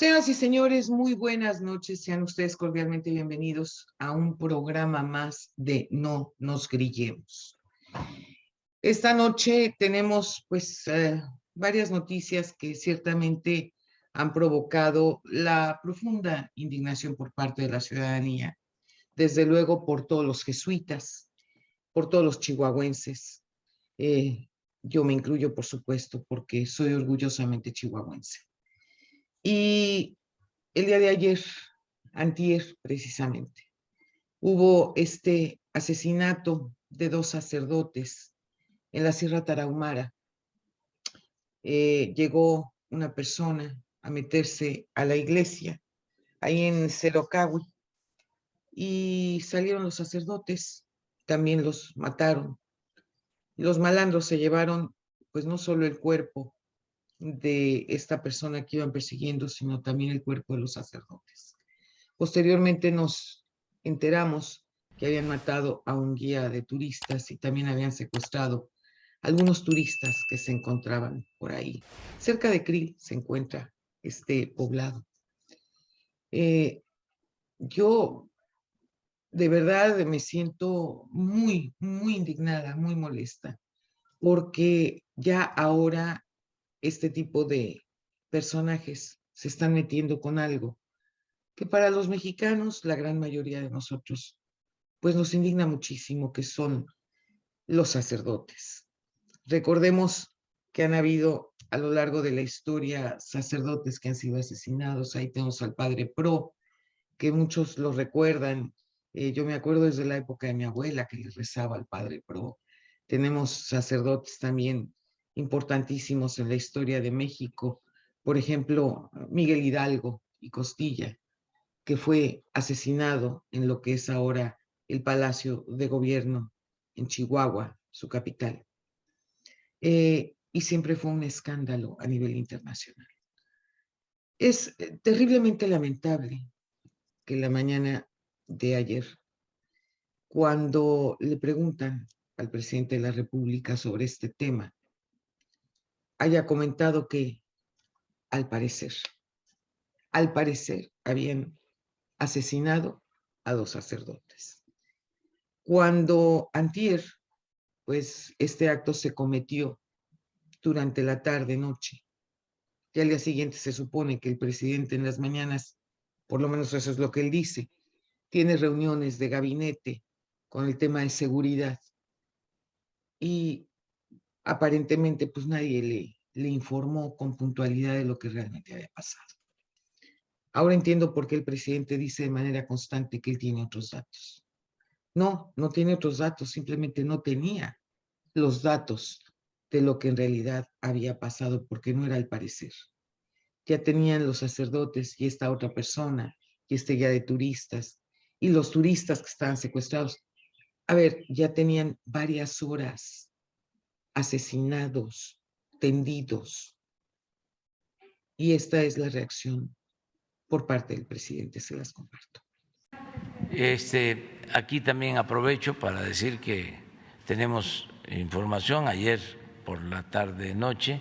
Señoras y señores, muy buenas noches. Sean ustedes cordialmente bienvenidos a un programa más de No nos grillemos. Esta noche tenemos varias noticias que ciertamente han provocado la profunda indignación por parte de la ciudadanía, desde luego por todos los jesuitas, por todos los chihuahuenses. Yo me incluyo, por supuesto, porque soy orgullosamente chihuahuense. Y el día de ayer, antier precisamente, hubo este asesinato de dos sacerdotes en la Sierra Tarahumara. Llegó una persona a meterse a la iglesia ahí en Cerocahui y salieron los sacerdotes, también los mataron. Los malandros se llevaron pues no solo el cuerpo de esta persona que iban persiguiendo, sino también el cuerpo de los sacerdotes. Posteriormente nos enteramos que habían matado a un guía de turistas y también habían secuestrado a algunos turistas que se encontraban por ahí. Cerca de Krill se encuentra este poblado. Yo de verdad me siento muy indignada, muy molesta, porque ya ahora este tipo de personajes se están metiendo con algo que para los mexicanos, la gran mayoría de nosotros, pues nos indigna muchísimo, que son los sacerdotes. Recordemos que han habido a lo largo de la historia sacerdotes que han sido asesinados. Ahí tenemos al padre Pro, que muchos lo recuerdan. Yo me acuerdo desde la época de mi abuela que le rezaba al padre Pro. Tenemos sacerdotes también importantísimos en la historia de México. Por ejemplo, Miguel Hidalgo y Costilla, que fue asesinado en lo que es ahora el Palacio de Gobierno en Chihuahua, su capital. Y siempre fue un escándalo a nivel internacional. Es terriblemente lamentable que la mañana de ayer, cuando le preguntan al presidente de la República sobre este tema, haya comentado que al parecer habían asesinado a dos sacerdotes. Cuando antier, pues este acto se cometió durante la tarde-noche, y al día siguiente se supone que el presidente en las mañanas, por lo menos eso es lo que él dice, tiene reuniones de gabinete con el tema de seguridad y aparentemente pues nadie le informó con puntualidad de lo que realmente había pasado. Ahora entiendo por qué el presidente dice de manera constante que él tiene otros datos. No, no tiene otros datos, simplemente no tenía los datos de lo que en realidad había pasado, porque no era al parecer. Ya tenían los sacerdotes y esta otra persona y este guía de turistas y los turistas que estaban secuestrados. A ver, ya tenían varias horas asesinados, tendidos, y esta es la reacción por parte del presidente. Se las comparto. Aquí también aprovecho para decir que tenemos información ayer por la tarde-noche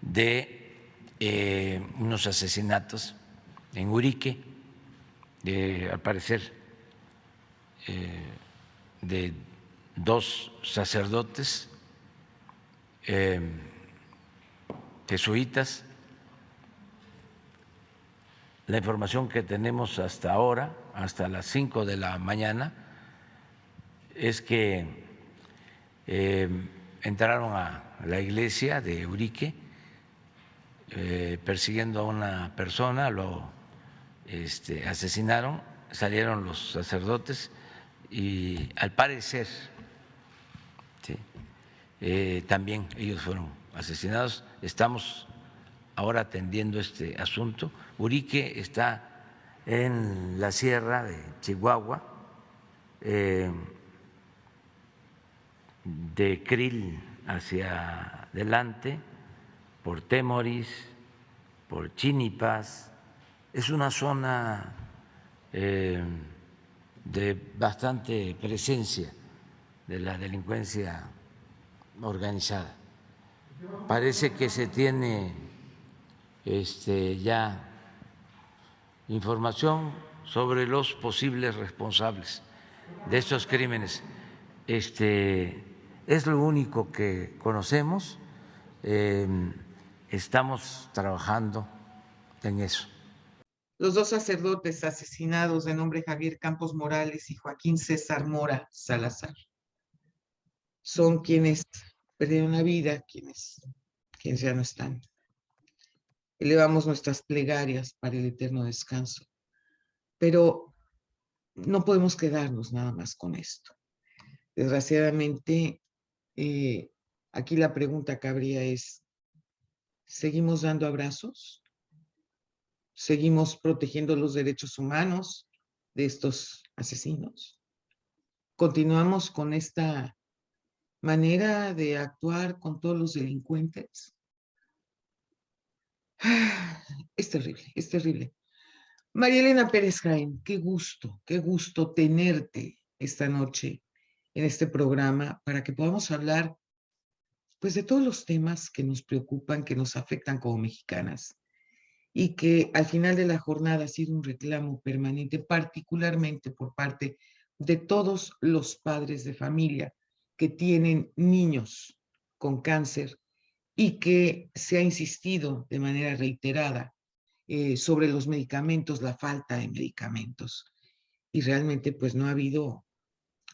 de unos asesinatos en Urique, al parecer de dos sacerdotes jesuitas. La información que tenemos hasta ahora, hasta las 5 de la mañana, es que entraron a la iglesia de Urique persiguiendo a una persona, lo asesinaron, salieron los sacerdotes y al parecer ¿sí? También ellos fueron asesinados. Estamos ahora atendiendo este asunto. Urique está en la sierra de Chihuahua, de Krill hacia adelante, por Temoris, por Chinipas. Es una zona de bastante presencia de la delincuencia organizada. Parece que se tiene ya información sobre los posibles responsables de estos crímenes. Es lo único que conocemos. Estamos trabajando en eso. Los dos sacerdotes asesinados de nombre Javier Campos Morales y Joaquín César Mora Salazar son quienes perdieron la vida, quienes ya no están. Elevamos nuestras plegarias para el eterno descanso, pero no podemos quedarnos nada más con esto. Desgraciadamente, aquí la pregunta cabría es, ¿seguimos dando abrazos? ¿Seguimos protegiendo los derechos humanos de estos asesinos? ¿Continuamos con esta manera de actuar con todos los delincuentes? Es terrible, es terrible. María Elena Pérez Jaén, qué gusto tenerte esta noche en este programa para que podamos hablar pues de todos los temas que nos preocupan, que nos afectan como mexicanas y que al final de la jornada ha sido un reclamo permanente, particularmente por parte de todos los padres de familia que tienen niños con cáncer y que se ha insistido de manera reiterada sobre los medicamentos, la falta de medicamentos. Y realmente pues no ha habido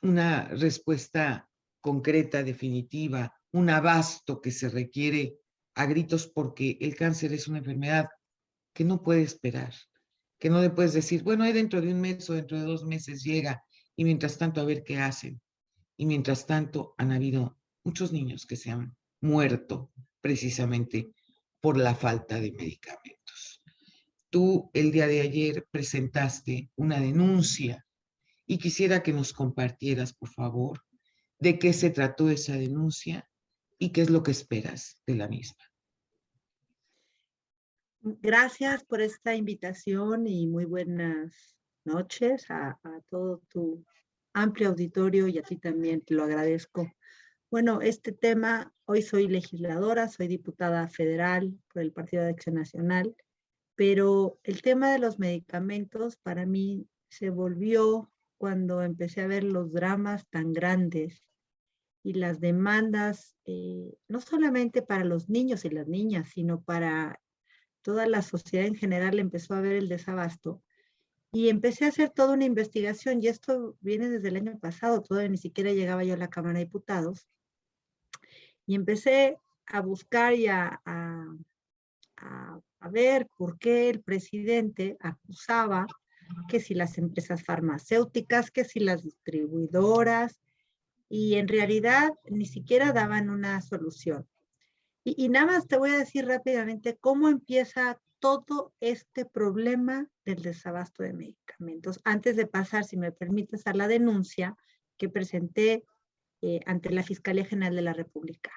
una respuesta concreta, definitiva, un abasto que se requiere a gritos porque el cáncer es una enfermedad que no puede esperar, que no le puedes decir, bueno, ahí dentro de un mes o dentro de 2 meses llega y mientras tanto a ver qué hacen. Y mientras tanto han habido muchos niños que se han muerto precisamente por la falta de medicamentos. Tú el día de ayer presentaste una denuncia y quisiera que nos compartieras, por favor, de qué se trató esa denuncia y qué es lo que esperas de la misma. Gracias por esta invitación y muy buenas noches a todo tu amplio auditorio y a ti también te lo agradezco. Bueno, este tema, hoy soy legisladora, soy diputada federal por el Partido de Acción Nacional, pero el tema de los medicamentos para mí se volvió cuando empecé a ver los dramas tan grandes y las demandas, no solamente para los niños y las niñas, sino para toda la sociedad en general empezó a ver el desabasto y empecé a hacer toda una investigación y esto viene desde el año pasado, todavía ni siquiera llegaba yo a la Cámara de Diputados y empecé a buscar y a ver por qué el presidente acusaba que si las empresas farmacéuticas, que si las distribuidoras y en realidad ni siquiera daban una solución. Y nada más te voy a decir rápidamente cómo empieza todo este problema del desabasto de medicamentos. Antes de pasar, si me permites, a la denuncia que presenté ante la Fiscalía General de la República.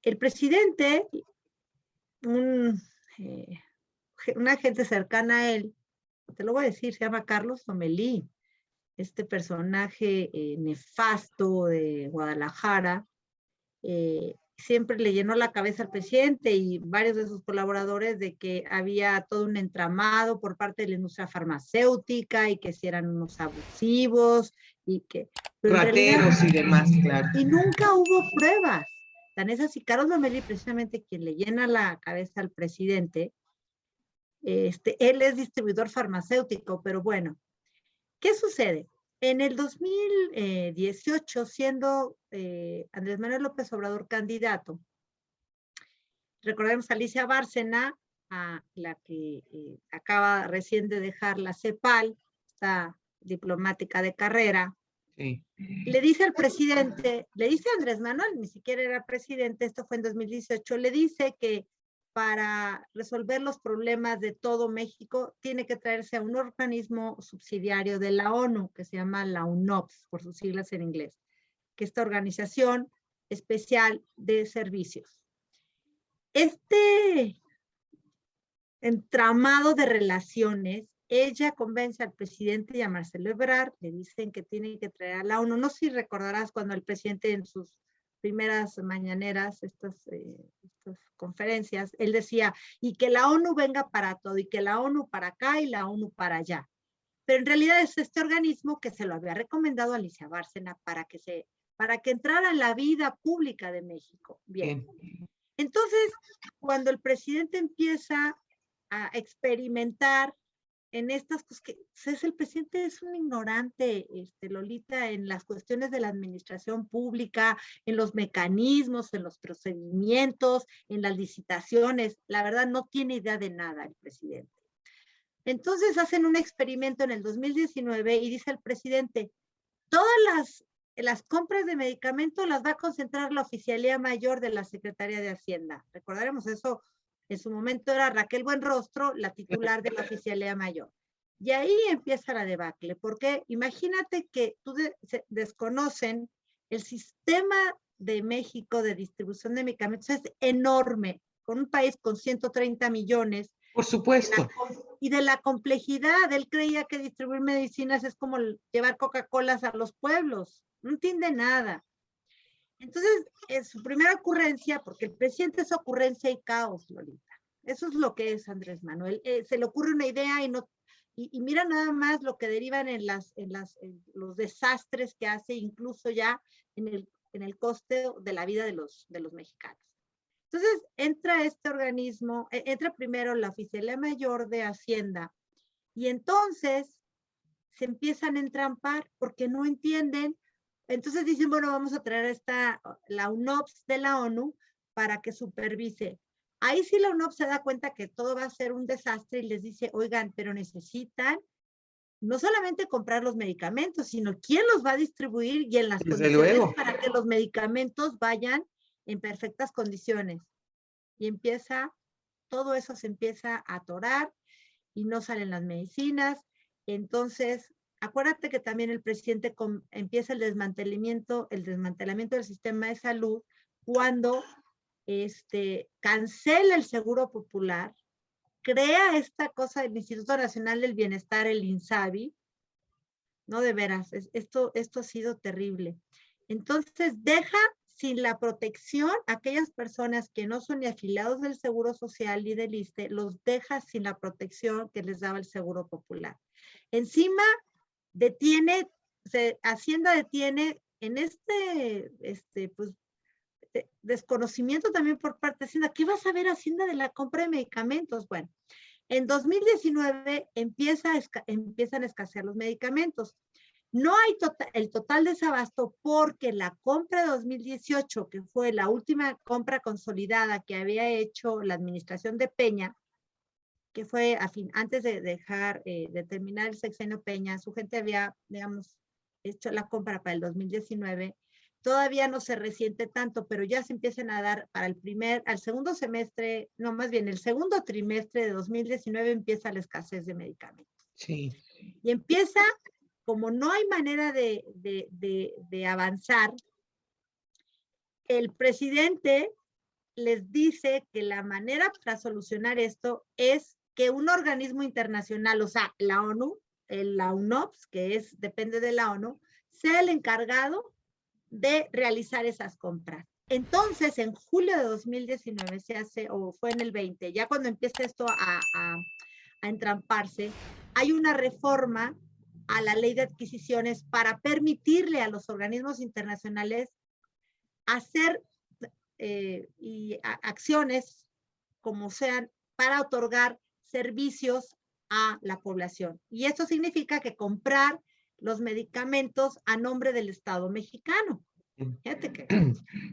El presidente, una gente cercana a él, te lo voy a decir, se llama Carlos Lomelí, este personaje nefasto de Guadalajara, siempre le llenó la cabeza al presidente y varios de sus colaboradores de que había todo un entramado por parte de la industria farmacéutica y que si eran unos abusivos y que... Rateros y demás, claro. Y nunca hubo pruebas. Tan es así, Carlos Lomelí, precisamente quien le llena la cabeza al presidente, él es distribuidor farmacéutico, pero bueno, ¿qué sucede? En el 2018, siendo Andrés Manuel López Obrador candidato, recordemos a Alicia Bárcena, a la que acaba recién de dejar la CEPAL, esta diplomática de carrera, sí. Le dice al presidente, le dice a Andrés Manuel, ni siquiera era presidente, esto fue en 2018, le dice que para resolver los problemas de todo México, tiene que traerse a un organismo subsidiario de la ONU, que se llama la UNOPS, por sus siglas en inglés, que es esta organización especial de servicios. Este entramado de relaciones, ella convence al presidente y a Marcelo Ebrard, le dicen que tienen que traer a la ONU. No sé si recordarás cuando el presidente en sus primeras mañaneras, estas conferencias, él decía, y que la ONU venga para todo, y que la ONU para acá y la ONU para allá. Pero en realidad es este organismo que se lo había recomendado a Alicia Bárcena para que entrara en la vida pública de México. Bien. Entonces, cuando el presidente empieza a experimentar en estas cosas, que el presidente es un ignorante, Lolita, en las cuestiones de la administración pública, en los mecanismos, en los procedimientos, en las licitaciones. La verdad, no tiene idea de nada el presidente. Entonces hacen un experimento en el 2019 y dice el presidente, todas las compras de medicamentos las va a concentrar la Oficialía Mayor de la Secretaría de Hacienda. Recordaremos eso, en su momento era Raquel Buenrostro, la titular de la Oficialía Mayor. Y ahí empieza la debacle, porque imagínate que desconocen el sistema de México de distribución de medicamentos, es enorme, con un país con 130 millones. Por supuesto. Y de la complejidad, él creía que distribuir medicinas es como llevar Coca-Colas a los pueblos, no entiende nada. Entonces, su primera ocurrencia, porque el presidente es ocurrencia y caos, Lolita. Eso es lo que es Andrés Manuel. Se le ocurre una idea y mira nada más lo que derivan en los desastres que hace, incluso ya en el coste de la vida de los mexicanos. Entonces, entra este organismo, entra primero la Oficialía Mayor de Hacienda, y entonces se empiezan a entrampar porque no entienden. Entonces dicen, bueno, vamos a traer la UNOPS de la ONU para que supervise. Ahí sí la UNOPS se da cuenta que todo va a ser un desastre y les dice, oigan, pero necesitan no solamente comprar los medicamentos, sino quién los va a distribuir y en las condiciones para que los medicamentos vayan en perfectas condiciones. Y todo eso se empieza a atorar y no salen las medicinas. Entonces, acuérdate que también el presidente empieza el desmantelamiento del sistema de salud cuando cancela el Seguro Popular, crea esta cosa del Instituto Nacional del Bienestar, el INSABI. No, de veras, esto ha sido terrible. Entonces, deja sin la protección a aquellas personas que no son ni afiliados del Seguro Social ni del ISSSTE, los deja sin la protección que les daba el Seguro Popular. Encima, Hacienda detiene en desconocimiento también por parte de Hacienda. ¿Qué va a saber Hacienda de la compra de medicamentos? Bueno, en 2019 empiezan a escasear los medicamentos. No hay el total desabasto porque la compra de 2018, que fue la última compra consolidada que había hecho la administración de Peña, que fue antes de terminar el sexenio Peña, su gente había, digamos, hecho la compra para el 2019, todavía no se resiente tanto, pero ya se empiezan a dar al segundo semestre, no, más bien el segundo trimestre de 2019 empieza la escasez de medicamentos. Sí. Y empieza, como no hay manera de avanzar, el presidente les dice que la manera para solucionar esto es que un organismo internacional, o sea, la ONU, la UNOPS, que depende de la ONU, sea el encargado de realizar esas compras. Entonces, en julio de 2019 se hace, o fue en el 20, ya cuando empieza esto a entramparse, hay una reforma a la ley de adquisiciones para permitirle a los organismos internacionales hacer acciones como sean para otorgar servicios a la población. Y esto significa que comprar los medicamentos a nombre del Estado mexicano. Fíjate que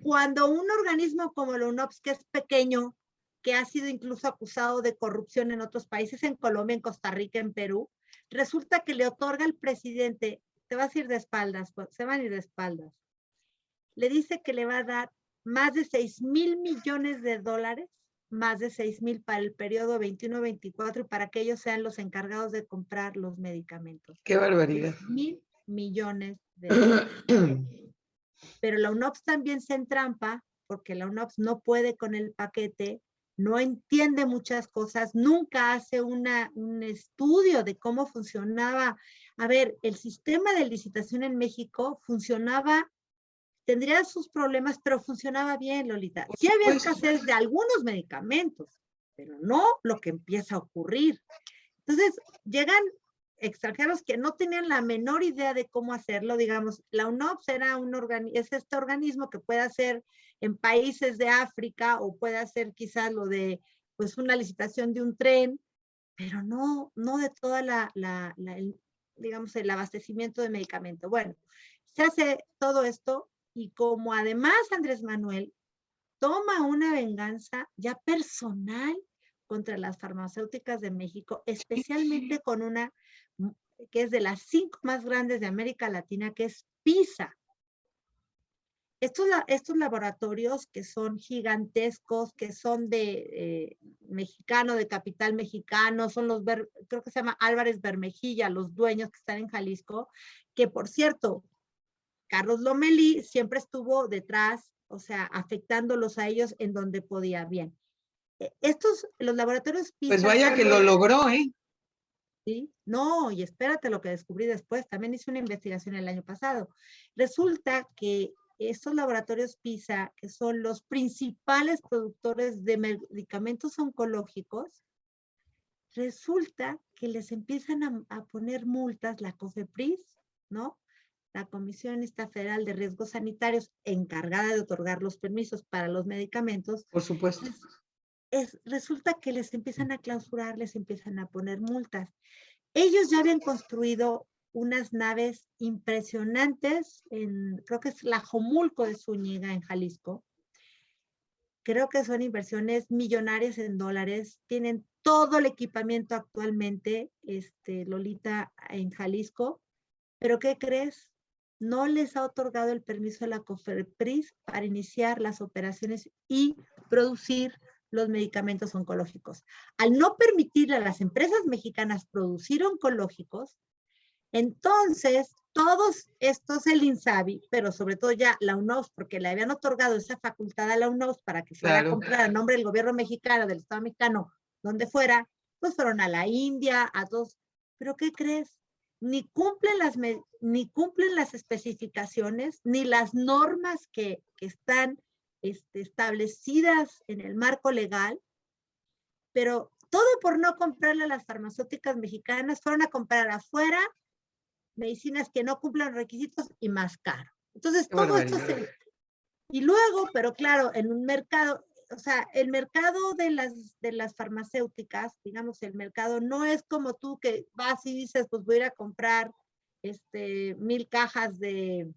cuando un organismo como la UNOPS, que es pequeño, que ha sido incluso acusado de corrupción en otros países, en Colombia, en Costa Rica, en Perú, resulta que le otorga al presidente, te vas a ir de espaldas, se van a ir de espaldas, le dice que le va a dar más de 6,000 millones de dólares, más de 6,000 para el periodo 21-24 y para que ellos sean los encargados de comprar los medicamentos. ¡Qué barbaridad! 6,000 millones de dólares. Pero la UNOPS también se entrampa porque la UNOPS no puede con el paquete, no entiende muchas cosas, nunca hace un estudio de cómo funcionaba. A ver, el sistema de licitación en México funcionaba tendría sus problemas, pero funcionaba bien, Lolita. Por Sí había supuesto. escasez de algunos medicamentos, pero no lo que empieza a ocurrir. Entonces, llegan extranjeros que no tenían la menor idea de cómo hacerlo. Digamos, la UNOPS es este organismo que puede hacer en países de África o puede hacer quizás lo de pues una licitación de un tren, pero no de toda digamos, el abastecimiento de medicamento. Bueno, se hace todo esto y como además Andrés Manuel toma una venganza ya personal contra las farmacéuticas de México, especialmente con una que es de las 5 más grandes de América Latina, que es PISA. Estos laboratorios que son gigantescos, que son de mexicano, de capital mexicano, son creo que se llama Álvarez Bermejilla, los dueños que están en Jalisco, que por cierto, Carlos Lomelí siempre estuvo detrás, o sea, afectándolos a ellos en donde podía. Bien. Los laboratorios PISA. Pues vaya que lo logró, ¿eh? ¿Sí? No, y espérate lo que descubrí después. También hice una investigación el año pasado. Resulta que estos laboratorios PISA, que son los principales productores de medicamentos oncológicos, resulta que les empiezan a poner multas, la COFEPRIS, ¿no? La Comisión Federal de Riesgos Sanitarios, encargada de otorgar los permisos para los medicamentos. Por supuesto. Resulta que les empiezan a clausurar, les empiezan a poner multas. Ellos ya habían construido unas naves impresionantes creo que es la Jomulco de Zúñiga, en Jalisco. Creo que son inversiones millonarias en dólares. Tienen todo el equipamiento actualmente, Lolita, en Jalisco. ¿Pero qué crees? No les ha otorgado el permiso a la COFEPRIS para iniciar las operaciones y producir los medicamentos oncológicos. Al no permitirle a las empresas mexicanas producir oncológicos, entonces todos estos, el INSABI, pero sobre todo ya la UNOPS, porque le habían otorgado esa facultad a la UNOPS para que fuera a comprar a nombre del gobierno mexicano, del Estado mexicano, donde fuera, pues fueron a la India, a todos. ¿Pero qué crees? Ni cumplen las especificaciones, ni las normas que están establecidas en el marco legal, pero todo por no comprarle a las farmacéuticas mexicanas, fueron a comprar afuera medicinas que no cumplan requisitos y más caro. Entonces, todo esto y luego, pero claro, en un mercado, o sea, el mercado de las farmacéuticas, digamos, el mercado no es como tú que vas y dices, pues voy a ir a comprar 1000 cajas de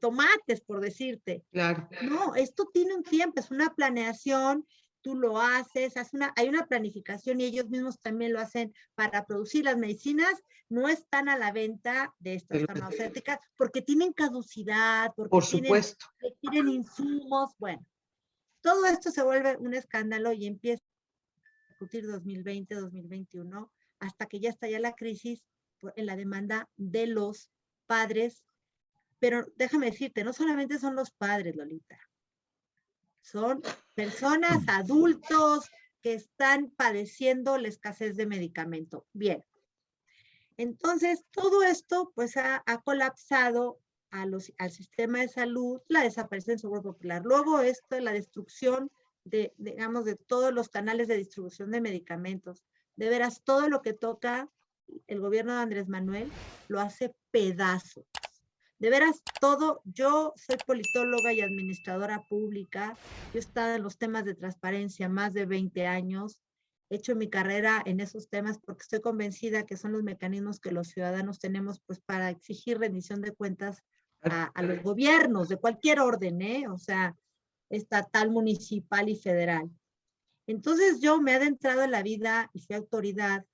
tomates, por decirte. Claro. No, esto tiene un tiempo, es una planeación, tú lo haces, hay una planificación y ellos mismos también lo hacen para producir las medicinas, no están a la venta de estas farmacéuticas porque tienen caducidad, porque por supuesto. tienen insumos, bueno. Todo esto se vuelve un escándalo y empieza a discutir 2020, 2021, hasta que ya estalla la crisis en la demanda de los padres. Pero déjame decirte, no solamente son los padres, Lolita. Son personas, adultos, que están padeciendo la escasez de medicamento. Bien. Entonces, todo esto pues ha colapsado al sistema de salud, la desaparición del Seguro Popular. Luego la destrucción digamos, de todos los canales de distribución de medicamentos. De veras, todo lo que toca el gobierno de Andrés Manuel lo hace pedazos. De veras, todo, yo soy politóloga y administradora pública, yo he estado en los temas de transparencia más de 20 años, he hecho mi carrera en esos temas porque estoy convencida que son los mecanismos que los ciudadanos tenemos pues para exigir rendición de cuentas a los gobiernos de cualquier orden, o sea, estatal, municipal y federal. Entonces yo me he adentrado en la vida y fui autoridad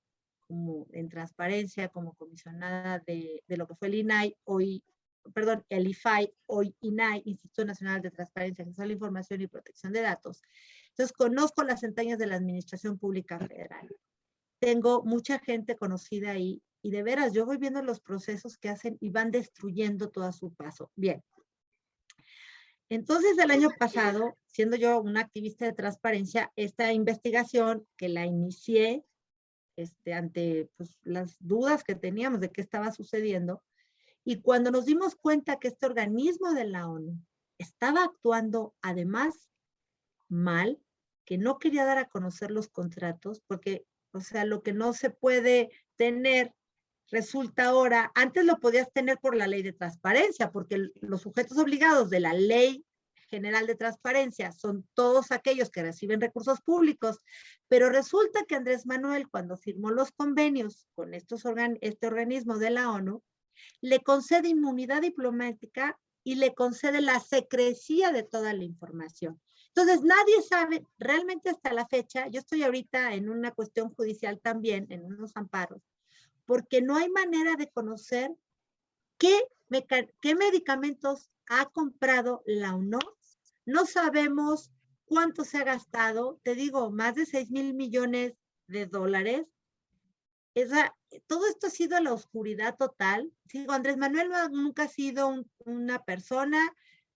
como en transparencia, como comisionada de lo que fue el INAI, el IFAI, hoy INAI, Instituto Nacional de Transparencia, Acceso a la Información y Protección de Datos. Entonces, conozco las entrañas de la Administración Pública Federal. Tengo mucha gente conocida ahí y de veras, yo voy viendo los procesos que hacen y van destruyendo todo a su paso. Bien. Entonces, el año pasado, siendo yo una activista de transparencia, esta investigación que la inicié ante pues, las dudas que teníamos de qué estaba sucediendo, Y cuando nos dimos cuenta que este organismo de la ONU estaba actuando además mal, que no quería dar a conocer los contratos, porque, o sea, lo que no se puede tener resulta ahora, antes lo podías tener por la ley de transparencia, porque los sujetos obligados de la ley general de transparencia son todos aquellos que reciben recursos públicos, pero resulta que Andrés Manuel, cuando firmó los convenios con este organismo de la ONU, le concede inmunidad diplomática y le concede la secrecía de toda la información. Entonces, nadie sabe, realmente hasta la fecha, yo estoy ahorita en una cuestión judicial también, en unos amparos, porque no hay manera de conocer qué medicamentos ha comprado la UNOPS. No sabemos cuánto se ha gastado, te digo, más de 6,000 millones de dólares. Todo esto ha sido la oscuridad total. Digo, Andrés Manuel nunca ha sido una persona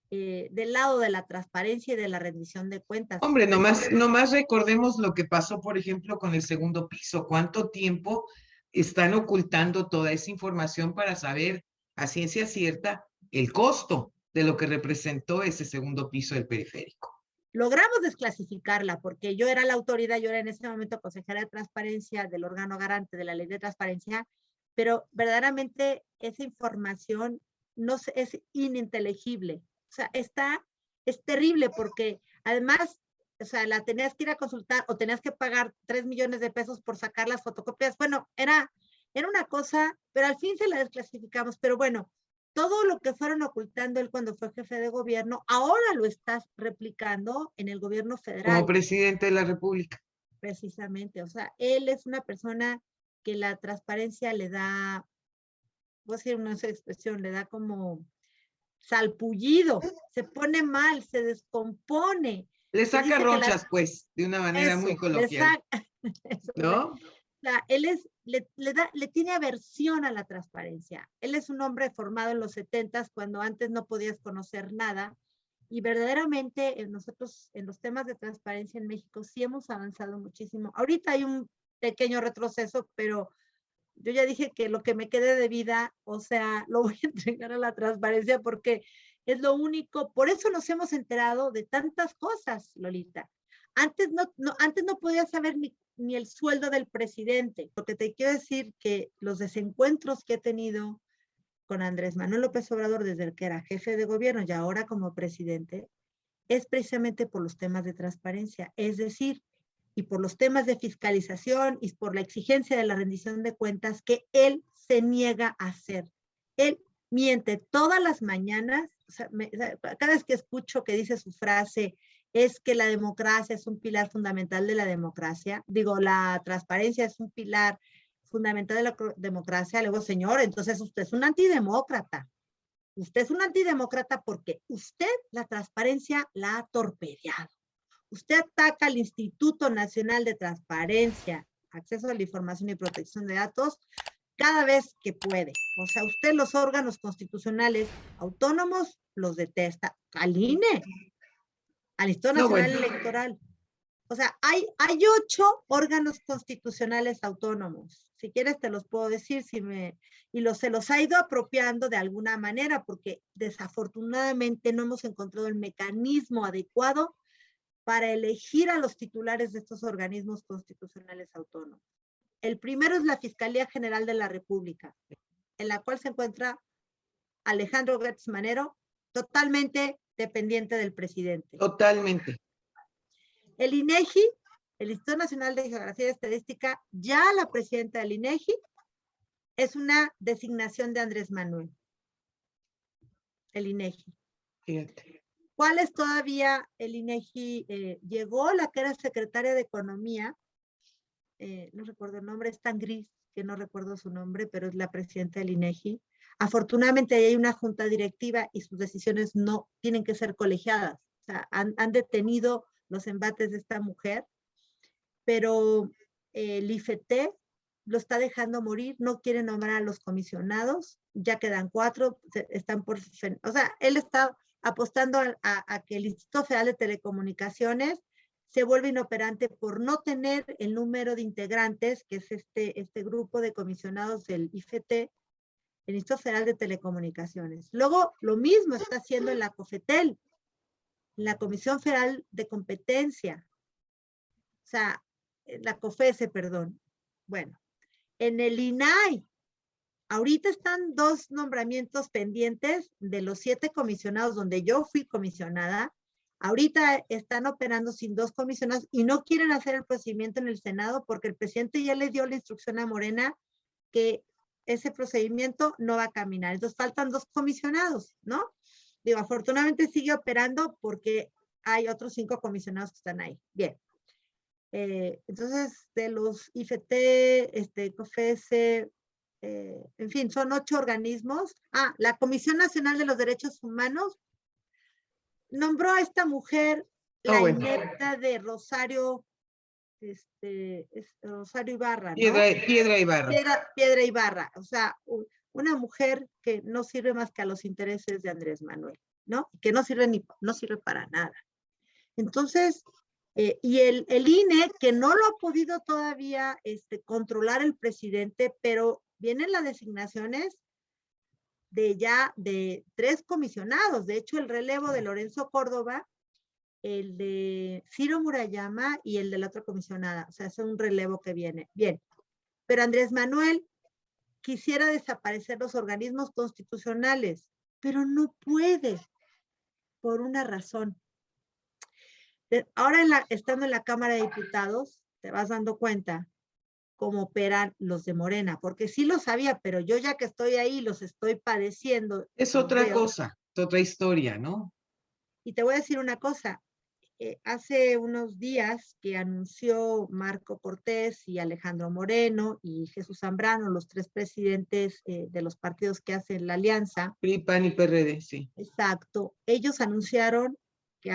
del lado de la transparencia y de la rendición de cuentas. Hombre, nomás recordemos lo que pasó, por ejemplo, con el segundo piso. ¿Cuánto tiempo están ocultando toda esa información para saber a ciencia cierta el costo de lo que representó ese segundo piso del periférico? Logramos desclasificarla porque yo era la autoridad, yo era en ese momento consejera de transparencia del órgano garante de la ley de transparencia, pero verdaderamente esa información no es ininteligible. O sea, es terrible porque además, o sea, la tenías que ir a consultar o tenías que pagar 3 millones de pesos por sacar las fotocopias. Bueno, era una cosa, pero al fin se la desclasificamos. Pero bueno, todo lo que fueron ocultando él cuando fue jefe de gobierno, ahora lo estás replicando en el gobierno federal. Como presidente de la República. Precisamente, o sea, él es una persona que la transparencia le da, voy a decir una expresión, le da como salpullido, se pone mal, se descompone. Le saca ronchas, pues, de una manera muy coloquial. ¿No? O sea, él le tiene aversión a la transparencia. Él es un hombre formado en los 70s, cuando antes no podías conocer nada. Y verdaderamente nosotros en los temas de transparencia en México sí hemos avanzado muchísimo. Ahorita hay un pequeño retroceso, pero yo ya dije que lo que me quede de vida, o sea, lo voy a entregar a la transparencia porque es lo único. Por eso nos hemos enterado de tantas cosas, Lolita. Antes no podías saber ni el sueldo del presidente. Lo que te quiero decir que los desencuentros que he tenido con Andrés Manuel López Obrador desde el que era jefe de gobierno y ahora como presidente, es precisamente por los temas de transparencia, es decir, y por los temas de fiscalización y por la exigencia de la rendición de cuentas que él se niega a hacer. Él miente todas las mañanas, o sea, cada vez que escucho que dice su frase, es que la democracia es un pilar fundamental de la democracia, digo, la transparencia es un pilar fundamental de la democracia, luego, señor, entonces usted es un antidemócrata. Usted es un antidemócrata porque usted la transparencia la ha torpedeado. Usted ataca al Instituto Nacional de Transparencia, Acceso a la Información y Protección de Datos cada vez que puede. O sea, usted los órganos constitucionales autónomos los detesta. Al INE, al Instituto Nacional Electoral. O sea, hay 8 órganos constitucionales autónomos. Si quieres te los puedo decir, se los ha ido apropiando de alguna manera, porque desafortunadamente no hemos encontrado el mecanismo adecuado para elegir a los titulares de estos organismos constitucionales autónomos. El primero es la Fiscalía General de la República, en la cual se encuentra Alejandro Gertz Manero, totalmente dependiente del presidente. Totalmente. El INEGI, el Instituto Nacional de Geografía y Estadística, ya la presidenta del INEGI es una designación de Andrés Manuel. El INEGI. Fíjate. ¿Cuál es todavía el INEGI? Llegó la que era secretaria de Economía, no recuerdo el nombre, es tan gris que no recuerdo su nombre, pero es la presidenta del INEGI. Afortunadamente hay una junta directiva y sus decisiones no tienen que ser colegiadas. O sea, han detenido los embates de esta mujer, pero el IFT lo está dejando morir, no quiere nombrar a los comisionados, ya quedan 4, están por, o sea, él está apostando a que el Instituto Federal de Telecomunicaciones se vuelva inoperante por no tener el número de integrantes, que es este grupo de comisionados del IFT, el Instituto Federal de Telecomunicaciones. Luego, lo mismo está haciendo en la COFETEL, en la Comisión Federal de Competencia, o sea, en la COFESE, perdón. Bueno, en el INAI, ahorita están 2 nombramientos pendientes de los 7 comisionados donde yo fui comisionada. Ahorita están operando sin 2 comisionados y no quieren hacer el procedimiento en el Senado porque el presidente ya le dio la instrucción a Morena que ese procedimiento no va a caminar. Entonces faltan 2 comisionados, ¿no? Digo, afortunadamente sigue operando porque hay otros 5 comisionados que están ahí. Bien. Entonces, de los IFT, COFESE, en fin, son 8 organismos. La Comisión Nacional de los Derechos Humanos nombró a esta mujer, la inepta de Rosario, Rosario Ibarra, ¿no? Piedra Ibarra. Piedra Ibarra, o sea, una mujer que no sirve más que a los intereses de Andrés Manuel, ¿no? Que no sirve para nada. Entonces, y el INE, que no lo ha podido todavía controlar el presidente, pero vienen las designaciones de 3 comisionados. De hecho, el relevo de Lorenzo Córdoba, el de Ciro Murayama y el de la otra comisionada. O sea, es un relevo que viene. Bien, pero Andrés Manuel quisiera desaparecer los organismos constitucionales, pero no puede, por una razón. Ahora estando en la Cámara de Diputados, te vas dando cuenta cómo operan los de Morena, porque sí lo sabía, pero yo ya que estoy ahí, los estoy padeciendo. Es otra cosa, es otra historia, ¿no? Y te voy a decir una cosa, hace unos días que anunció Marco Cortés y Alejandro Moreno y Jesús Zambrano, los 3 presidentes de los partidos que hacen la alianza. PRI, PAN y PRD, sí. Exacto. Ellos anunciaron que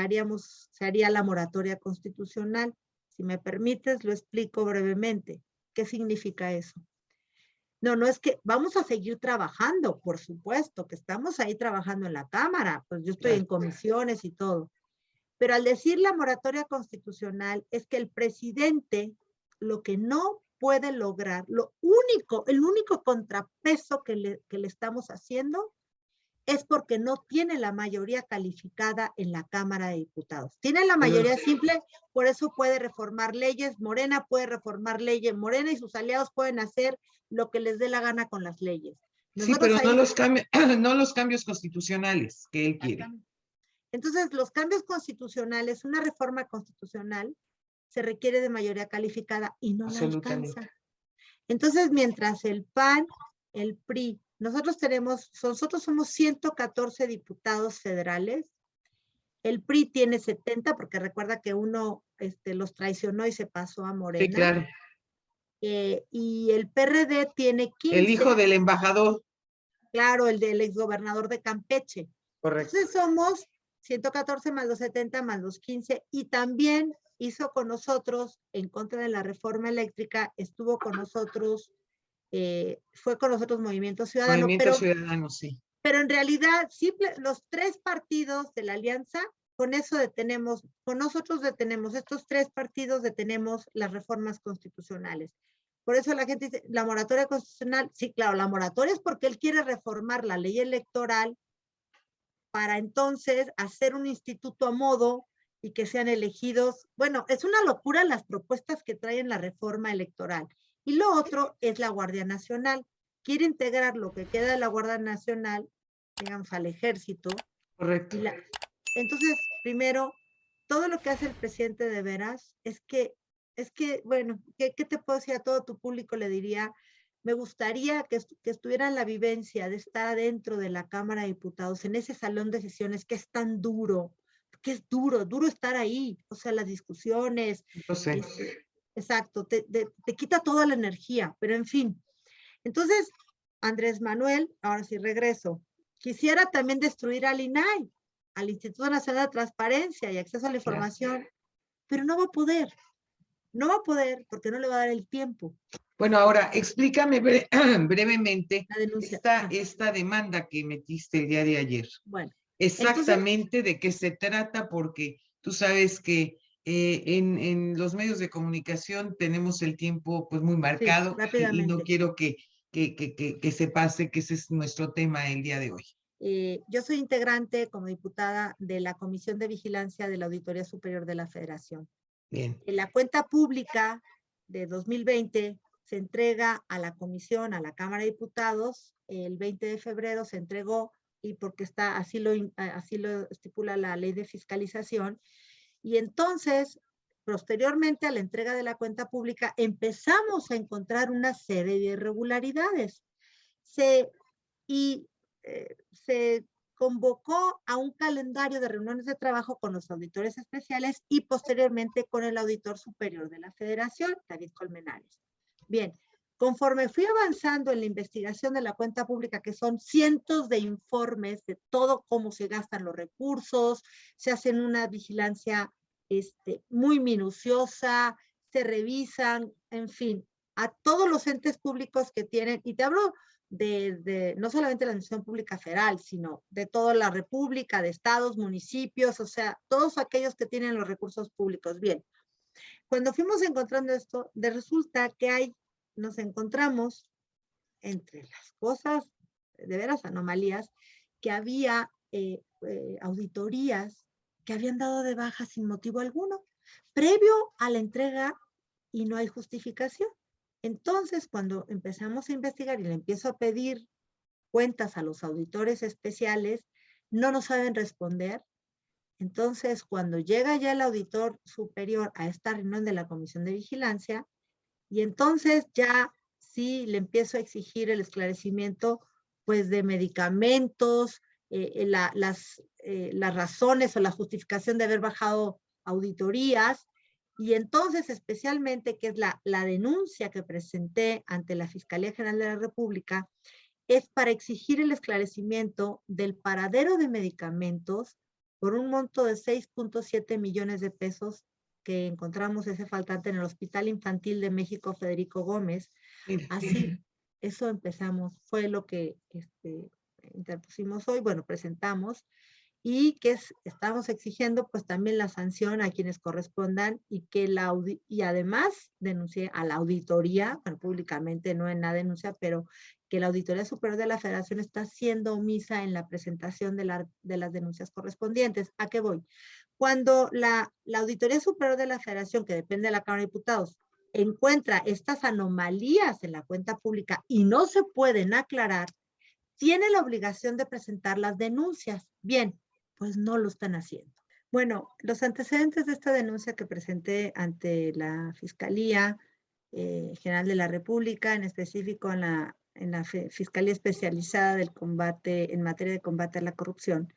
se haría la moratoria constitucional. Si me permites, lo explico brevemente. ¿Qué significa eso? No es que vamos a seguir trabajando, por supuesto, que estamos ahí trabajando en la Cámara, pues yo estoy en comisiones y todo. Pero al decir la moratoria constitucional es que el presidente lo que no puede lograr, el único contrapeso que le estamos haciendo es porque no tiene la mayoría calificada en la Cámara de Diputados. Tiene la mayoría simple, por eso puede reformar leyes, Morena puede reformar leyes, Morena y sus aliados pueden hacer lo que les dé la gana con las leyes. Nosotros sí, pero no los cambios constitucionales que él quiere. Entonces, los cambios constitucionales, una reforma constitucional, se requiere de mayoría calificada y no la alcanza. Entonces, mientras el PAN, el PRI, nosotros somos 114 diputados federales, el PRI tiene 70, porque recuerda que uno los traicionó y se pasó a Morena. Sí, claro. Y el PRD tiene 15. El hijo del embajador. Claro, el del exgobernador de Campeche. Correcto. Entonces somos 114 más los 70 más los 15, y también hizo con nosotros, en contra de la reforma eléctrica, estuvo con nosotros, fue con nosotros Movimiento Ciudadano. Ciudadano, sí. Pero en realidad, los 3 partidos de la alianza, con nosotros detenemos, estos 3 partidos detenemos las reformas constitucionales. Por eso la gente dice, la moratoria constitucional, sí, claro, la moratoria es porque él quiere reformar la ley electoral para entonces hacer un instituto a modo y que sean elegidos. Bueno, es una locura las propuestas que traen la reforma electoral. Y lo otro es la Guardia Nacional. Quiere integrar lo que queda de la Guardia Nacional, digamos, al ejército. Correcto. Entonces, primero, todo lo que hace el presidente de veras es que bueno, ¿qué te puedo decir a todo tu público? Le diría, me gustaría que estuvieran la vivencia de estar adentro de la Cámara de Diputados, en ese salón de sesiones que es tan duro, que es duro estar ahí, o sea, las discusiones. No sé. Exacto, te quita toda la energía, pero en fin. Entonces, Andrés Manuel, ahora sí regreso, quisiera también destruir al INAI, al Instituto Nacional de Transparencia y Acceso a la Información, pero no va a poder. No va a poder porque no le va a dar el tiempo. Bueno, ahora explícame brevemente la denuncia. Esta demanda que metiste el día de ayer. Bueno. Exactamente entonces, de qué se trata, porque tú sabes que en los medios de comunicación tenemos el tiempo pues muy marcado, sí, y no quiero que que se pase, que ese es nuestro tema el día de hoy. Yo soy integrante como diputada de la Comisión de Vigilancia de la Auditoría Superior de la Federación. Bien. La cuenta pública de 2020 se entrega a la comisión, a la Cámara de Diputados, el 20 de febrero se entregó, y porque está, así lo estipula la ley de fiscalización, y entonces, posteriormente a la entrega de la cuenta pública, empezamos a encontrar una serie de irregularidades. Se convocó a un calendario de reuniones de trabajo con los auditores especiales y posteriormente con el auditor superior de la Federación, David Colmenares. Bien, conforme fui avanzando en la investigación de la cuenta pública, que son cientos de informes de todo cómo se gastan los recursos, se hacen una vigilancia muy minuciosa, se revisan, en fin, a todos los entes públicos que tienen, y te hablo no solamente la administración pública federal, sino de toda la república, de estados, municipios, o sea, todos aquellos que tienen los recursos públicos. Bien, cuando fuimos encontrando esto, resulta que nos encontramos entre las cosas, de veras anomalías, que había auditorías que habían dado de baja sin motivo alguno, previo a la entrega, y no hay justificación. Entonces, cuando empezamos a investigar y le empiezo a pedir cuentas a los auditores especiales, no nos saben responder. Entonces, cuando llega ya el auditor superior a esta reunión de la Comisión de Vigilancia, y entonces ya sí le empiezo a exigir el esclarecimiento, pues, de medicamentos, las razones o la justificación de haber bajado auditorías. Y entonces, especialmente, que es la denuncia que presenté ante la Fiscalía General de la República, es para exigir el esclarecimiento del paradero de medicamentos por un monto de 6.7 millones de pesos que encontramos ese faltante en el Hospital Infantil de México Federico Gómez. Así, eso empezamos, fue lo que interpusimos hoy, bueno, presentamos, y que estamos exigiendo pues también la sanción a quienes correspondan, y que y además denuncié a la auditoría, bueno, públicamente, no en la denuncia, pero que la Auditoría Superior de la Federación está siendo omisa en la presentación de las denuncias correspondientes. ¿A qué voy? Cuando la Auditoría Superior de la Federación, que depende de la Cámara de Diputados, encuentra estas anomalías en la cuenta pública y no se pueden aclarar, tiene la obligación de presentar las denuncias. Bien, pues no lo están haciendo. Bueno, los antecedentes de esta denuncia que presenté ante la Fiscalía General de la República, en específico en la Fiscalía Especializada del Combate, en materia de combate a la corrupción,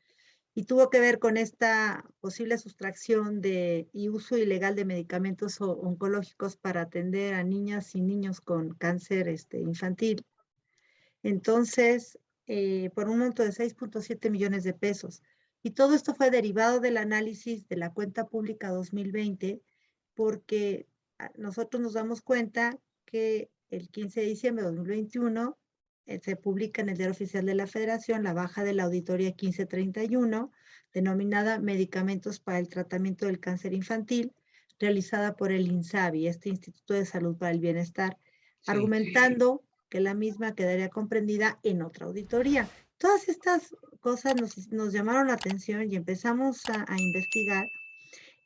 y tuvo que ver con esta posible sustracción y uso ilegal de medicamentos oncológicos para atender a niñas y niños con cáncer infantil. Entonces, por un monto de 6.7 millones de pesos. Y todo esto fue derivado del análisis de la cuenta pública 2020, porque nosotros nos damos cuenta que el 15 de diciembre de 2021 se publica en el Diario Oficial de la Federación la baja de la auditoría 1531, denominada Medicamentos para el Tratamiento del Cáncer Infantil, realizada por el INSABI, este Instituto de Salud para el Bienestar, argumentando que la misma quedaría comprendida en otra auditoría. Todas estas cosas nos llamaron la atención y empezamos a investigar.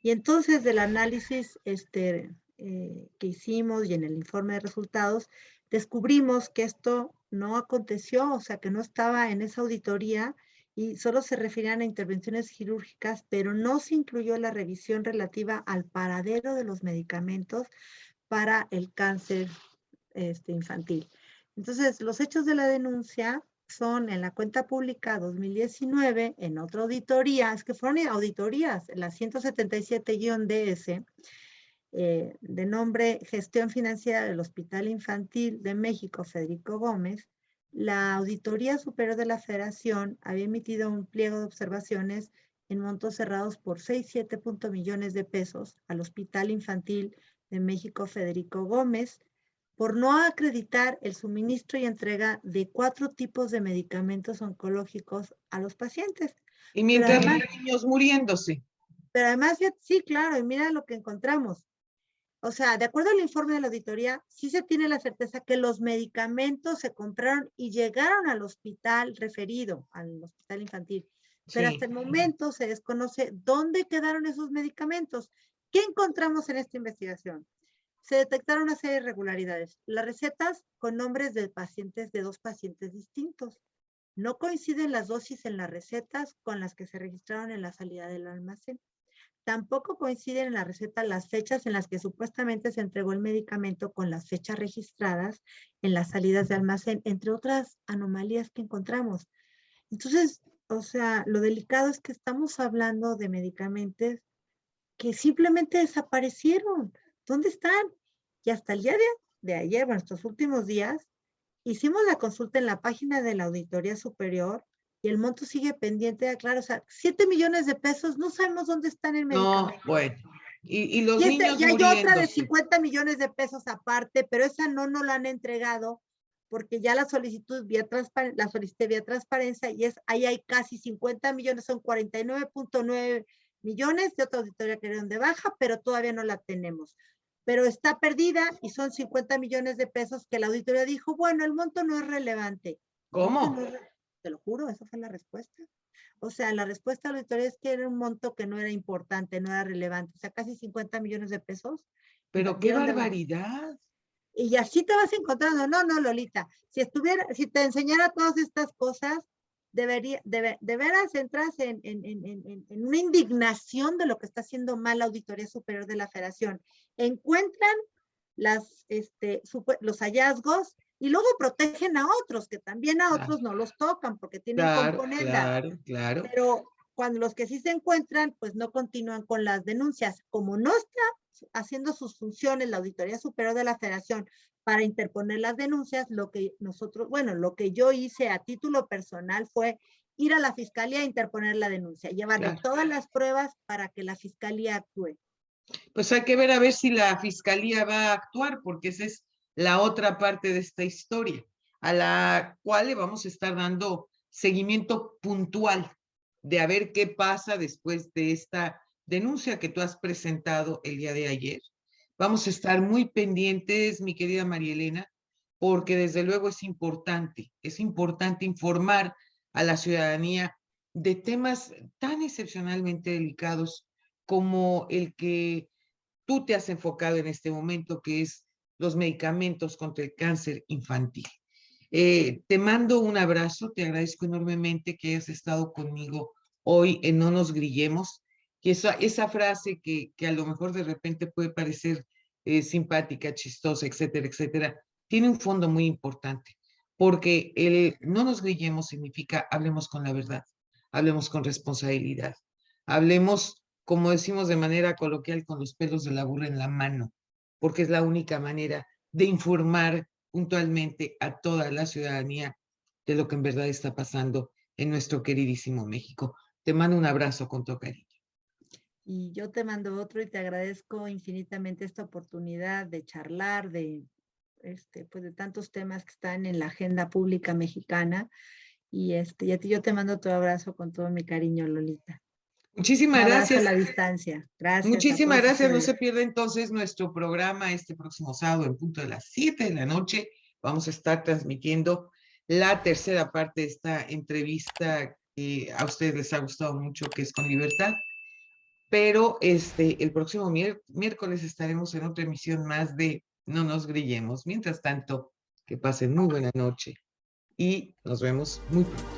Y entonces, del análisis que hicimos y en el informe de resultados, descubrimos que esto no aconteció, o sea, que no estaba en esa auditoría y solo se referían a intervenciones quirúrgicas, pero no se incluyó la revisión relativa al paradero de los medicamentos para el cáncer infantil. Entonces, los hechos de la denuncia son en la cuenta pública 2019, en otra auditoría, es que fueron auditorías, la 177-DS, de nombre Gestión Financiera del Hospital Infantil de México Federico Gómez. La Auditoría Superior de la Federación había emitido un pliego de observaciones en montos cerrados por 6.7 millones de pesos al Hospital Infantil de México Federico Gómez, por no acreditar el suministro y entrega de 4 tipos de medicamentos oncológicos a los pacientes. Y mientras hay niños muriéndose. Pero además, sí, claro, y mira lo que encontramos. O sea, de acuerdo al informe de la auditoría, sí se tiene la certeza que los medicamentos se compraron y llegaron al hospital referido, al hospital infantil. Pero hasta el momento se desconoce dónde quedaron esos medicamentos. ¿Qué encontramos en esta investigación? Se detectaron una serie de irregularidades. Las recetas con nombres de pacientes, de 2 pacientes distintos. No coinciden las dosis en las recetas con las que se registraron en la salida del almacén. Tampoco coinciden en la receta las fechas en las que supuestamente se entregó el medicamento con las fechas registradas en las salidas de almacén, entre otras anomalías que encontramos. Entonces, o sea, lo delicado es que estamos hablando de medicamentos que simplemente desaparecieron. ¿Dónde están? Y hasta el día de ayer, bueno, estos últimos días, hicimos la consulta en la página de la Auditoría Superior y el monto sigue pendiente, claro, o sea, 7 millones de pesos, no sabemos dónde están el medicamento. No, bueno, y los Y niños hay otra de muriéndose. 50 millones de pesos aparte, pero esa no nos la han entregado porque ya la solicitud la solicité vía transparencia y ahí hay casi 50 millones, son 49.9 millones de otra auditoría que dieron de baja, pero todavía no la tenemos. Pero está perdida y son 50 millones de pesos que la auditoría dijo, bueno, el monto no es relevante. ¿Cómo? Te lo juro, esa fue la respuesta. O sea, la respuesta de la auditoría es que era un monto que no era importante, no era relevante. O sea, casi 50 millones de pesos. Pero qué barbaridad. Y así te vas encontrando. No, Lolita. Si te enseñara todas estas cosas, de veras entras en una indignación de lo que está haciendo mal la Auditoría Superior de la Federación. Encuentran los hallazgos y luego protegen a otros, que también a otros no los tocan porque tienen componendas. Claro. Pero cuando los que sí se encuentran, pues no continúan con las denuncias. Como no está haciendo sus funciones la Auditoría Superior de la Federación para interponer las denuncias, lo que yo hice a título personal fue ir a la Fiscalía a interponer la denuncia, llevarle todas las pruebas para que la Fiscalía actúe. Pues hay que ver a ver si la Fiscalía va a actuar, porque esa es la otra parte de esta historia, a la cual le vamos a estar dando seguimiento puntual de a ver qué pasa después de esta denuncia que tú has presentado el día de ayer. Vamos a estar muy pendientes, mi querida María Elena, porque desde luego es importante informar a la ciudadanía de temas tan excepcionalmente delicados como el que tú te has enfocado en este momento, que es los medicamentos contra el cáncer infantil. Te mando un abrazo, te agradezco enormemente que hayas estado conmigo hoy en No Nos Grillemos, que esa frase que a lo mejor de repente puede parecer simpática, chistosa, etcétera, etcétera, tiene un fondo muy importante, porque el no nos grillemos significa hablemos con la verdad, hablemos con responsabilidad, hablemos, como decimos de manera coloquial, con los pelos de la burra en la mano, porque es la única manera de informar puntualmente a toda la ciudadanía de lo que en verdad está pasando en nuestro queridísimo México. Te mando un abrazo con todo cariño. Y yo te mando otro y te agradezco infinitamente esta oportunidad de charlar pues de tantos temas que están en la agenda pública mexicana. Y a ti yo te mando otro abrazo con todo mi cariño, Lolita. Muchísimas gracias. A la distancia. Gracias. Muchísimas gracias. No se pierda entonces nuestro programa este próximo sábado en punto de las 7 de la noche. Vamos a estar transmitiendo la tercera parte de esta entrevista que a ustedes les ha gustado mucho, que es Con Libertad. Pero el próximo miércoles estaremos en otra emisión más de No Nos Grillemos. Mientras tanto, que pasen muy buena noche y nos vemos muy pronto.